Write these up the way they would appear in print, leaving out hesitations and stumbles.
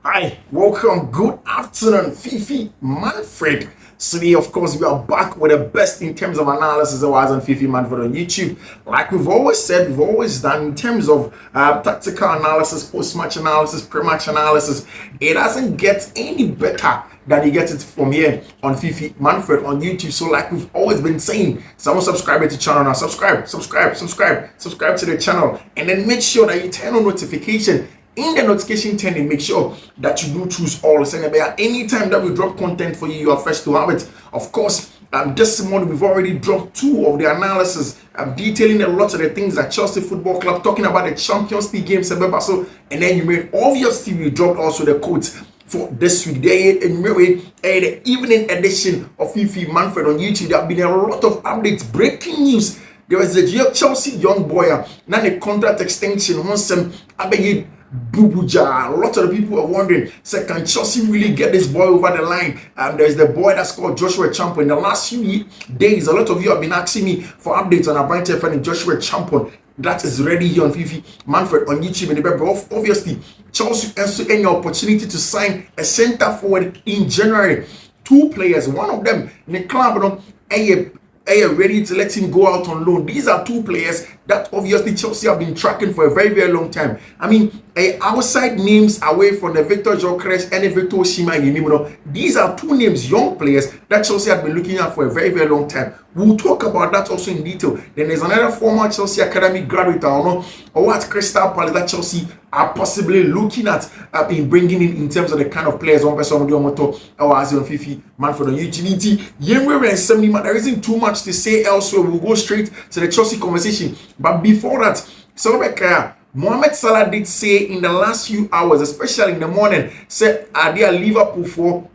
Hi, welcome. Good afternoon, Fiifi-Manfred. Today, of course, we are back with the best in terms of analysis of us on Fiifi-Manfred on YouTube. Like we've always said, we've always done in terms of tactical analysis, post-match analysis, pre-match analysis. It doesn't get any better than you get it from here on Fiifi-Manfred on YouTube. So, like we've always been saying, someone subscribe to the channel now. Subscribe to the channel, and then make sure that you turn on notification. In the notification turning, make sure that you do choose all. So anytime that we drop content for you, you are first to have it. Of course, this morning we've already dropped two of the analysis. Detailing a lot of the things that Chelsea Football Club, talking about the Champions League games, and then you made obviously we dropped also the quotes for this week. The evening edition of Fiifi-Manfred on YouTube. There have been a lot of updates, breaking news. There was a Chelsea young boy, now the contract extension. Once Bubuja. A lot of the people are wondering, so can Chelsea really get this boy over the line? There's the boy that's called Josh Acheampong. In the last few days, a lot of you have been asking me for updates on Abrante and Josh Acheampong. That is ready here on Fiifi-Manfred on YouTube. And obviously, Chelsea has any opportunity to sign a centre forward in January. Two players, one of them, the club, ready to let him go out on loan. These are two players that obviously Chelsea have been tracking for a very, very long time. I mean, outside names away from the Victor Gyökeres and the Victor Osimhen, these are two names, young players that Chelsea have been looking at for a very, very long time. We'll talk about that also in detail. Then there's another former Chelsea Academy graduate or what Crystal Palace that Chelsea are possibly looking at in bringing in terms of the kind of players on person as on Fiifi-Manfred on YouTube. There isn't too much to say elsewhere. We'll go straight to the Chelsea conversation. But before that, Mohamed Salah did say in the last few hours, especially in the morning, said, are there Liverpool for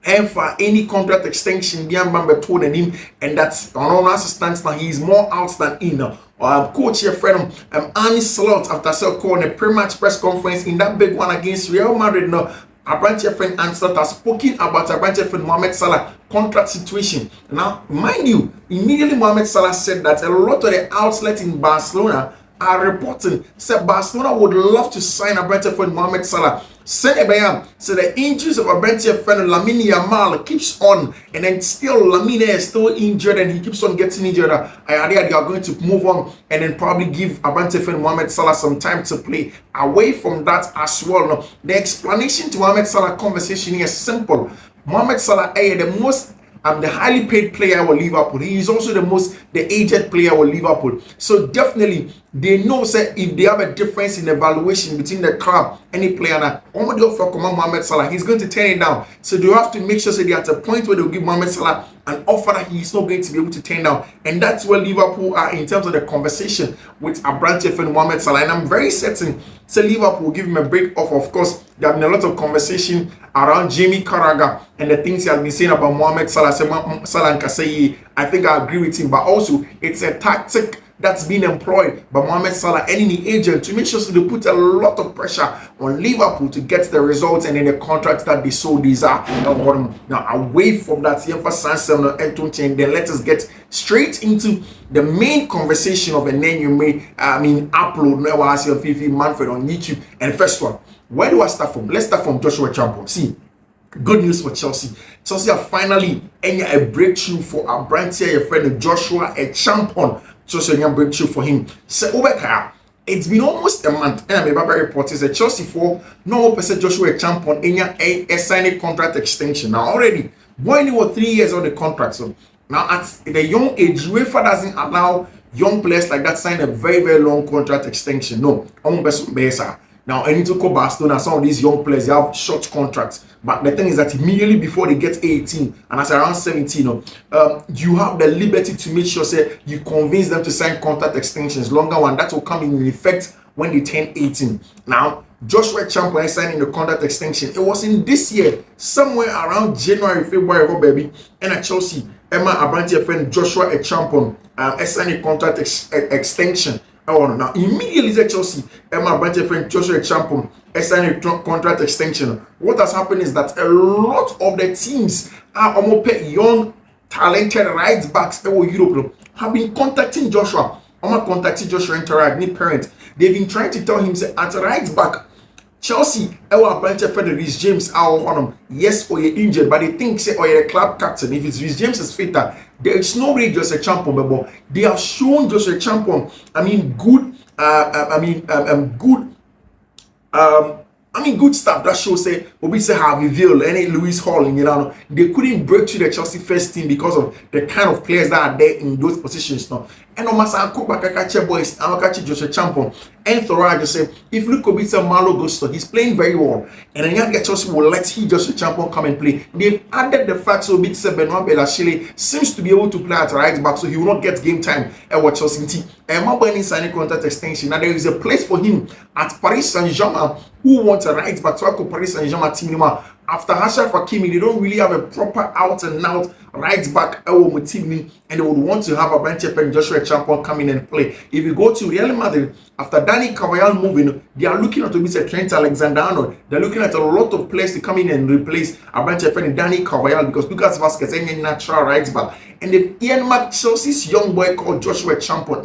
and for any contract extension, told him, and that's on our stance now. He's more out than in. Coach here, friend, Arne Slot, after calling a pre-match press conference in that big one against Real Madrid. Now, Abrante friend Arne Slot has spoken about Abrante friend Mohamed Salah contract situation. Now, mind you, immediately Mohamed Salah said that a lot of the outlets in Barcelona are reporting that Barcelona would love to sign Abrante friend Mohamed Salah. So the injuries of Abrante friend Lamine Yamal keeps on, and then still Lamine is still injured, and he keeps on getting injured. They are going to move on and then probably give Abrante friend Mohamed Salah some time to play away from that as well. Now, the explanation to Mohamed Salah conversation here is simple. Mohamed Salah is the highly paid player with Liverpool. He is also the aged player with Liverpool. So definitely they know that if they have a difference in evaluation between the club and the player, now Mohamed Salah, he's going to turn it down. So they have to make sure that they're at a point where they'll give Mohamed Salah an offer that he's not going to be able to turn down. And that's where Liverpool are in terms of the conversation with Abrante and Mohamed Salah. And I'm very certain Liverpool will give him a break off. Of course, there have been a lot of conversation around Jamie Carragher and the things he has been saying about Mohamed Salah. Salah and Kasei, I think I agree with him. But also, it's a tactic that's been employed by Mohamed Salah and any agent to make sure they put a lot of pressure on Liverpool to get the results and in the contracts that they so desire. Now, away from that, and then let us get straight into the main conversation of the name you may upload now as your Fiifi-Manfred on YouTube. And first one, where do I start from? Let's start from Josh Acheampong. See, good news for Chelsea. Chelsea are finally a breakthrough for Abrante, your friend Joshua Acheampong. Chelsea breakthrough for him. So it's been almost a month, and I'm very reported that Chelsea for no person Joshua Acheampong a signing contract extension. Now already, boy, he was 3 years on the contract. So now at the young age, UEFA doesn't allow young players like that sign a very, very long contract extension. No, now, I need to call Barcelona. Some of these young players, they have short contracts. But the thing is that immediately before they get 18 and as around 17, you have the liberty to make sure you convince them to sign contract extensions, longer one. That will come in effect when they turn 18. Now, Joshua Acheampong signing the contract extension. It was in this year, somewhere around January, February, baby. And at Chelsea, Emma Abrante friend Joshua Acheampong signing contract extension. Now immediately at Chelsea, Emma Abrante friend Joshua Acheampong signing a contract extension. What has happened is that a lot of the teams are almost young, talented right backs in Europe have been contacting Joshua. Contacting Joshua and parent. They've been trying to tell him say, at right back, Chelsea, our branch of Reece James, our honor, yes, or you're injured, but they think say or you're a club captain. If it's Reece James is fitter, there is no way Josh Acheampong, but they have shown Josh Acheampong, good stuff that shows say Obi say have revealed any Lewis Hall, they couldn't break through the Chelsea first team because of the kind of players that are there in those positions now. And on Masa Kubakakache boys, Amakachi Josh Acheampong, and Thorage just say if look Obi say Malo Gusto, he's playing very well, and then young Chelsea will let Josh Acheampong come and play. They've added the fact so Obi say Benoit Belachile seems to be able to play at right back, so he will not get game time at what Chelsea. And Mabani signing contract extension. Now there is a place for him at Paris Saint-Germain who wants a right back to work Paris Saint-Germain team. After Achraf Hakimi, they don't really have a proper out and out right back team, and they would want to have a bench and Joshua Acheampong come in and play. If you go to Real Madrid, after Dani Carvajal moving, they are looking at to be Trent Alexander-Arnold. They're looking at a lot of players to come in and replace a bench and Dani Carvajal because Lucas Vazquez ain't a natural right back. And they've earmarked Chelsea's young boy called Joshua Acheampong.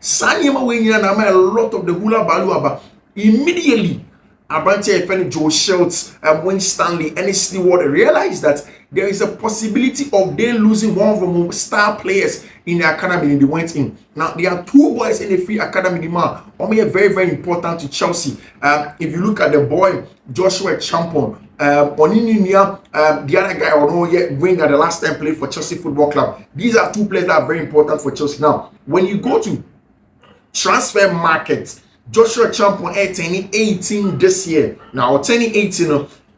Sanyama Wenyana a lot of the hula baluaba immediately. Abranche Effendi, Joe Schultz, Wayne Stanley, and Stewart realized that there is a possibility of they losing one of the most star players in the academy, and they went in. Now, there are two boys in the free academy, are very, very important to Chelsea. If you look at the boy, Joshua Acheampong, the other guy, I don't know yet, winger, the last time played for Chelsea Football Club. These are two players that are very important for Chelsea. Now, when you go to transfer market, Joshua Acheampong turning 18 this year. Now, turning 18,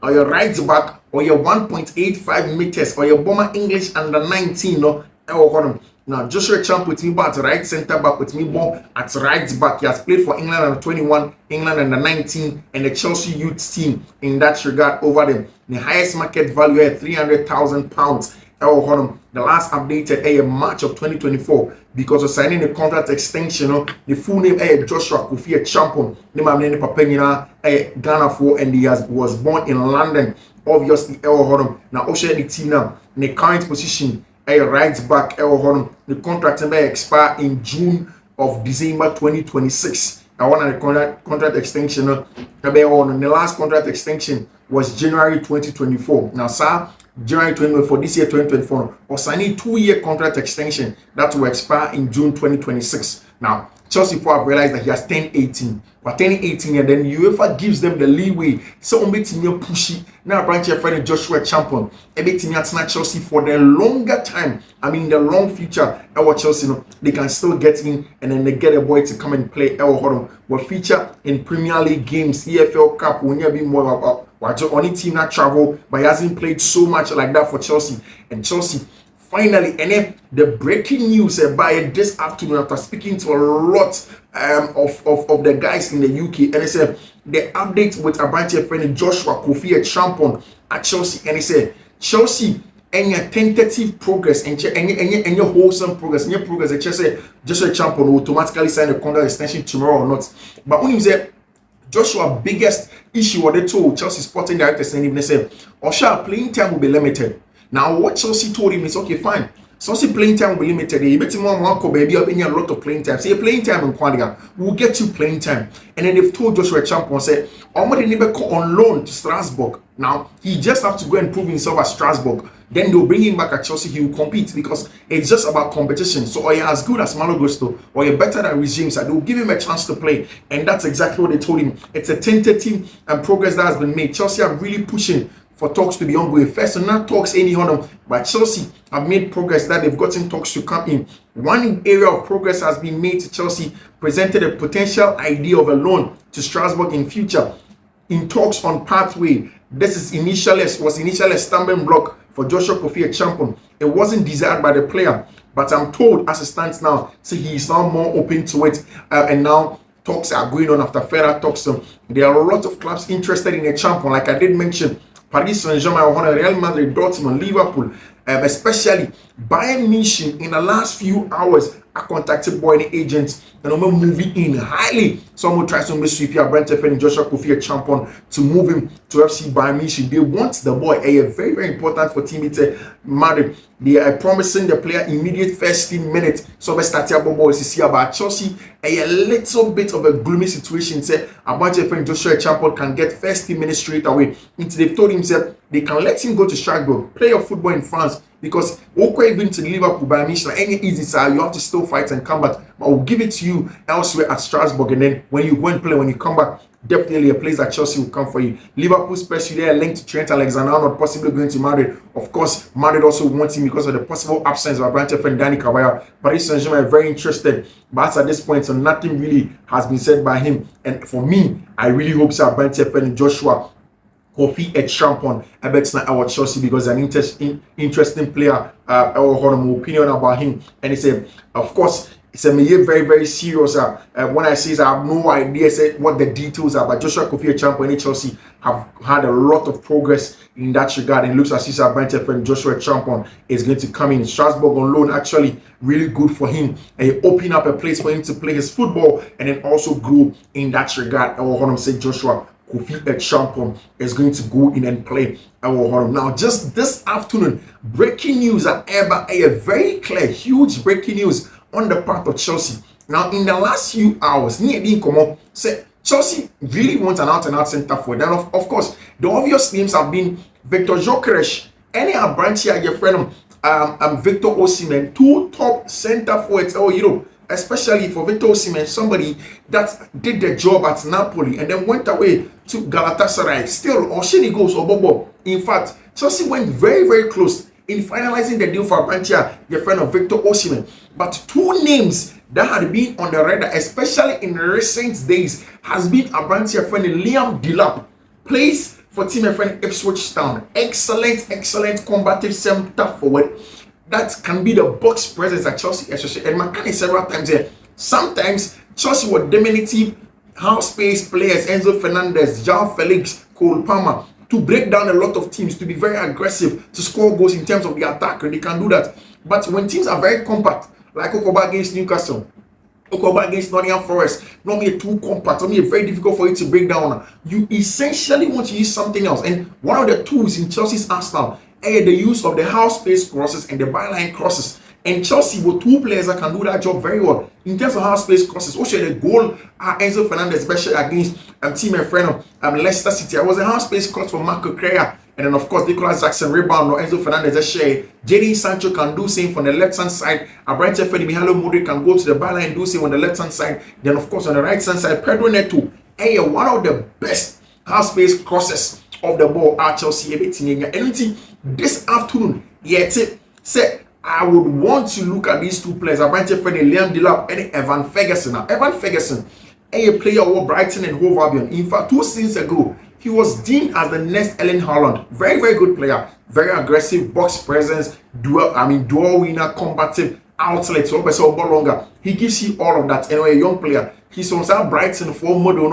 or your right back, or your 1.85 meters, or your bomber English under 19, now Joshua Acheampong with me at right center back, with me more at right back. He has played for England under 21, England under 19, and the Chelsea youth team in that regard over them. The highest market value at £300,000. The last updated March of 2024 because of signing a contract extension. The full name Joshua Acheampong. Ghana for, and he was born in London. Obviously, now also the team now in the current position right back. The contract may expire in June of December 2026. I want a contract extension. The last contract extension was January 2024. Now, sir, January 2024, this year 2024, or signing 2-year contract extension that will expire in June 2026. Now, Chelsea have realized that he has 10-18. But 10-18, and then UEFA gives them the leeway. So, pushy. Now, branch your friend Joshua Acheampong. At Chelsea for the longer time. The long future. Our Chelsea, they can still get in, and then they get a boy to come and play. Will feature in Premier League games, EFL Cup. Will never be more about. Only team that travel, but he hasn't played so much like that for Chelsea. And Chelsea finally, and then the breaking news by this afternoon after speaking to a lot of the guys in the UK, and they said the update with Abranche friend Joshua Acheampong at Chelsea, and they said Chelsea any tentative progress and any wholesome progress, any progress that Chelsea Joshua Acheampong will automatically sign a contract extension tomorrow or not. But when you say Joshua's biggest issue, what they told Chelsea sporting director saying, they said, Osha, playing time will be limited. Now, what Chelsea told him is, okay, fine. Chelsea playing time will be limited. You bet him on one baby, I'll be a lot of playing time. Say, playing time in Quandiga, we'll get you playing time. And then they've told Joshua Acheampong, said, Omar never go on loan to Strasbourg. Now, he just have to go and prove himself at Strasbourg. Then they'll bring him back at Chelsea. He will compete because it's just about competition. So, are you as good as Malo Gusto, or you're better than Reece James, they'll give him a chance to play. And that's exactly what they told him. It's a tentative and progress that has been made. Chelsea are really pushing for talks to be ongoing. First, not talks anyhow, but Chelsea have made progress that they've gotten talks to come in. One area of progress has been made to Chelsea, presented a potential idea of a loan to Strasbourg in future. In talks on pathway, this was initially a stumbling block for Joshua Acheampong. It wasn't desired by the player, but I'm told as it stands now, so he is now more open to it, and now talks are going on after further talks. There are a lot of clubs interested in Acheampong, like I did mention. Paris Saint-Germain, Real Madrid, Dortmund, Liverpool, especially Bayern Munich in the last few hours I contacted boy the agents and I'm moving in highly. Someone tries to miss Fiifi and Joshua Acheampong to move him to FC Bayern Munich. They want the boy. Very, very important for Team Madrid. They are promising the player immediate first 15 minutes. So we start here boys to see about Chelsea. A little bit of a gloomy situation. Say about friend Joshua Acheampong can get first 15 minutes straight away. They've told himself they can let him go to Strasbourg, play your football in France. Because even to Liverpool by Michelin, any easy side, you have to still fight and come back. But I'll give it to you elsewhere at Strasbourg. And then when you go and play, when you come back, definitely a place that Chelsea will come for you. Liverpool, especially there, linked to Trent Alexander-Arnold, possibly going to Madrid. Of course, Madrid also wants him because of the possible absence of Abrante friend Danny Carvajal. Paris Saint-Germain are very interested. But at this point, so nothing really has been said by him. And for me, I really hope Abrante friend Joshua Acheampong about our Chelsea because an interesting player. Our opinion about him, and he said, of course, it's a very, very serious. When I say I have no idea what the details are, but Joshua Acheampong and Chelsea have had a lot of progress in that regard. And it looks as if our friend Joshua Acheampong is going to come in Strasbourg on loan. Actually, really good for him and open up a place for him to play his football and then also grow in that regard. Our say Joshua Acheampong is going to go in and play our home. Now, just this afternoon, breaking news at a very clear, huge breaking news on the part of Chelsea. Now, in the last few hours, Chelsea really wants an out-and-out centre forward. And of course, the obvious names have been Victor Gyökeres, any branch here, your friend, Victor Osimhen, two top centre forwards. Especially for Victor Osimhen, somebody that did the job at Napoli and then went away to Galatasaray. Still, Oshini goes Obobo. In fact, Chelsea went very, very close in finalizing the deal for Abrantia, your friend of Victor Osimhen. But two names that had been on the radar, especially in recent days, has been Abrantia friend Liam Delap, plays for team friend Ipswich Town. Excellent combative centre forward. That can be the box presence at Chelsea. And McCann several times here. Sometimes Chelsea were diminutive half-space players, Enzo Fernandez, João Felix, Cole Palmer, to break down a lot of teams, to be very aggressive, to score goals in terms of the attack. And they can do that. But when teams are very compact, like Okoba against Newcastle, Okoba against Nottingham Forest, normally too compact, normally very difficult for you to break down. You essentially want to use something else. And one of the tools in Chelsea's arsenal the use of the half space crosses and the byline crosses. And Chelsea with two players that can do that job very well. In terms of half space crosses, also the goal Enzo Fernandez, especially against team and friend of Leicester City. It was a half space cross for Marc Guehi. And then of course Nicolas Jackson rebound or Enzo Fernandez share. Jadon Sancho can do same from the left hand side. Abrante Fede Mihalo Modric can go to the byline and do same on the left hand side. Then of course on the right hand side, Pedro Neto, one of the best half space crosses of the ball at Chelsea. Anything this afternoon, say I would want to look at these two players. Abrante Fede, Liam Delap, and Evan Fergurson. Now, Evan Fergurson, a player of Brighton and Hove Albion. In fact, 2 seasons ago, he was deemed as the next Erling Haaland. Very, very good player. Very aggressive, box presence, dual winner, combative outlet. So longer. He gives you all of that. Anyway, a young player. He's on that Brighton for model,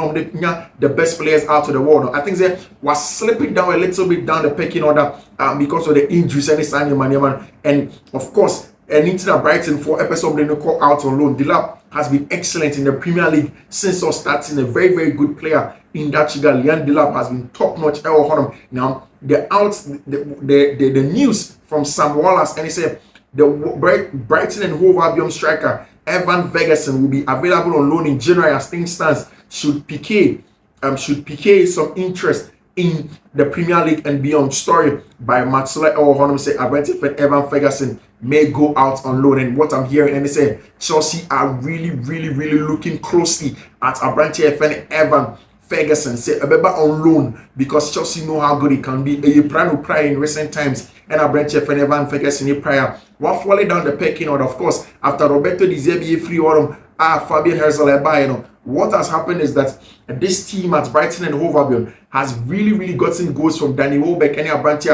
the best players out of the world. I think they was slipping down a little bit down the pecking order because of the injuries and this and of course, and into the Brighton for episode they call out on loan. Delap has been excellent in the Premier League since starting. A very, very good player in that regard. Liam Delap has been top notch. Now the news from Sam Wallace and he said the Brighton and Hove Albion striker Evan Fergurson will be available on loan in January as things stands. Should pique some interest in the Premier League and beyond. Story by Matsula or say Evan Fergurson may go out on loan. And what I'm hearing, and they say Chelsea are really looking closely at Abrante Evan Fergurson. Say Abeba on loan because Chelsea know how good he can be. A prior in recent times. And Abrante Evan Fergurson prior. What falling down the pecking order, of course, after Roberto Di Zerbi free or Fabian Herzl, what has happened is that this team at Brighton and Hove Albion has really gotten goals from Danny Welbeck, any Abrante,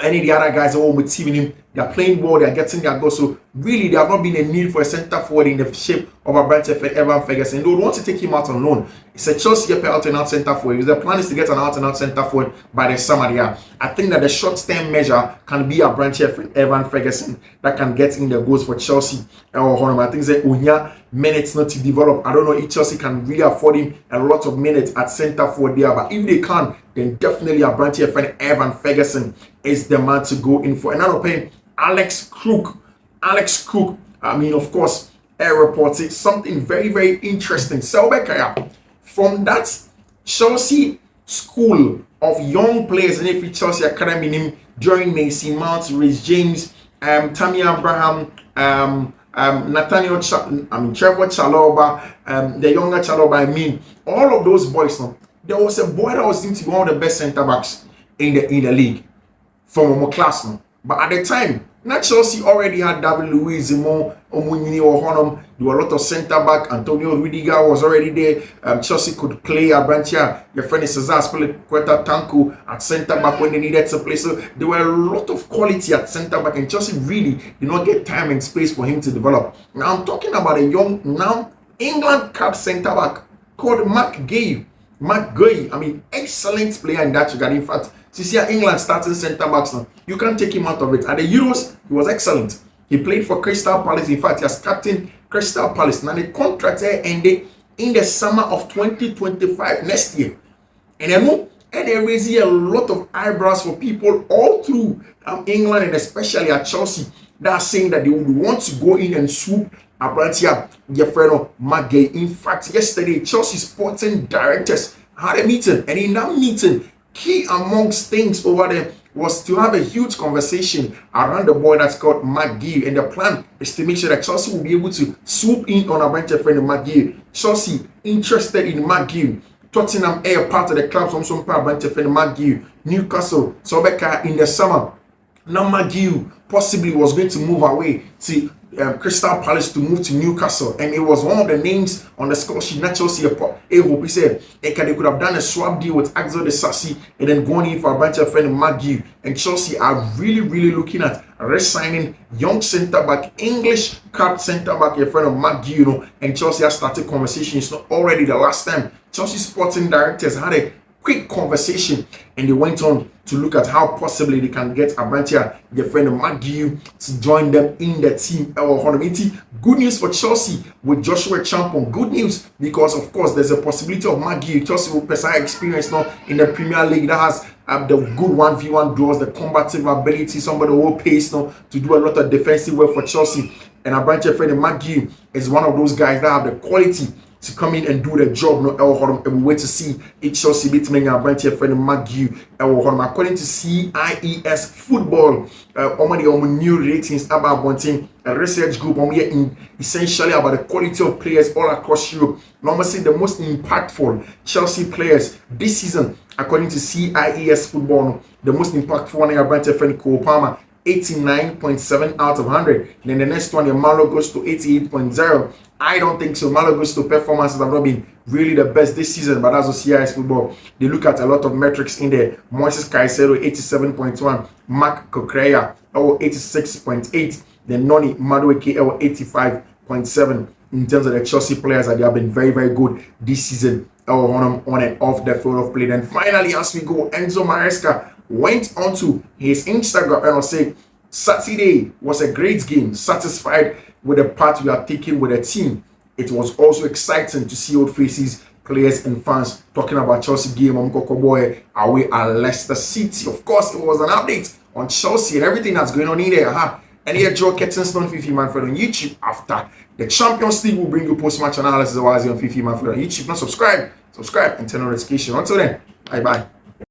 any of the other guys that were with team in him. They are playing well. They are getting their goals. So really, there have not been a need for a centre forward in the shape of a branch of Evan Fergurson. They would want to take him out on loan. It's a Chelsea out and out centre forward. The plan is to get an out and out centre forward by the summer year. I think that the short-term measure can be a branch of Evan Fergurson that can get in the goals for Chelsea. I think that Unya minutes not to develop. I don't know if Chelsea can really afford him a lot of minutes at centre forward there. But if they can, then definitely a branch of Evan Fergurson is the man to go in for. Another opinion, Alex Crook. I mean, of course, air reported something very, very interesting. Selbekaya, from that Chelsea school of young players and if Chelsea Academy during Mason Mount, Rhys James, Tammy Abraham, Nathaniel, Trevor Chalobah, the younger Chalobah, all of those boys. There was a boy that was deemed to be one of the best centre backs in the league from our class. But at the time, not Chelsea already had David Luiz, Zimo, Omunini or Honum. There were a lot of centre back. Antonio Rudiger was already there. Chelsea could play a branch here. Your friend Cesar played Quetta Tanku at centre back when they needed to play. So there were a lot of quality at centre back, and Chelsea really did not get time and space for him to develop. Now I'm talking about a young, now England cap centre back called Marc Guehi. Marc Guehi, I mean, excellent player in that regard. In fact, to see England starting centre backs now, you can't take him out of it. At the Euros, he was excellent. He played for Crystal Palace. In fact, he has captained Crystal Palace. Now the contract ended in the summer of 2025 next year. And they raised a lot of eyebrows for people all through England and especially at Chelsea that are saying that they would want to go in and swoop Abrantia Gefredo Marc Guehi. In fact, yesterday, Chelsea sporting directors had a meeting, and in that meeting, key amongst things over there was to have a huge conversation around the boy that's called Marc Guehi, and the plan is to make sure that Chelsea will be able to swoop in on Abrantia friend Marc Guehi. Chelsea interested in Marc Guehi. Tottenham are part of the club, some part Abrantia friend Marc Guehi. Newcastle, Sobeka in the summer. Now Marc Guehi possibly was going to move away to Crystal Palace to move to Newcastle, and it was one of the names on the score sheet. Not Chelsea. He said they could have done a swap deal with Axel de Sassi and then gone in for a bunch of friend Marc Guehi. And Chelsea are really looking at re-signing young centre back, English cap centre back, a friend of Marc Guehi. And Chelsea has started conversations. Not already the last time Chelsea sporting directors had a quick conversation, and they went on to look at how possibly they can get Abrantia, their friend Marc Guehi, to join them in the team. Good news for Chelsea with Josh Acheampong. Good news because, of course, there's a possibility of Marc Guehi. Chelsea will possess experience now in the Premier League that has the good 1v1 draws, the combative ability, somebody who will pace now to do a lot of defensive work for Chelsea. And Abrantia friend Marc Guehi is one of those guys that have the quality to come in and do the job. And we wait to see if Chelsea beat me and Branch friend Marc Guehi. According to CIES Football, new ratings about one team, a research group essentially about the quality of players all across Europe. Normally the most impactful Chelsea players this season, according to CIES Football, the most impactful one is Branch friend Cole Palmer, 89.7 out of 100. And then the next one, Malo goes to 88.0. I don't think so. Malo goes to performances have not been really the best this season, but that's what CIS Football. They look at a lot of metrics in there. Moises Caicedo, 87.1. Marc Cucurella, 86.8. Then Noni Madueke, 85.7. In terms of the Chelsea players, that they have been very good this season on and off the field of play. Then finally, as we go, Enzo Maresca went onto his Instagram and was saying, Saturday was a great game, satisfied with the part we are taking with the team. It was also exciting to see old faces, players and fans talking about Chelsea game on Kokoboy away at Leicester City. Of course, it was an update on Chelsea and everything that's going on in there. And here, Joe Kettenstone, Fiifi-Manfred on YouTube. After the Champions League, will bring you post-match analysis on Fiifi-Manfred on YouTube. Now subscribe and turn on notification. Until then, bye-bye.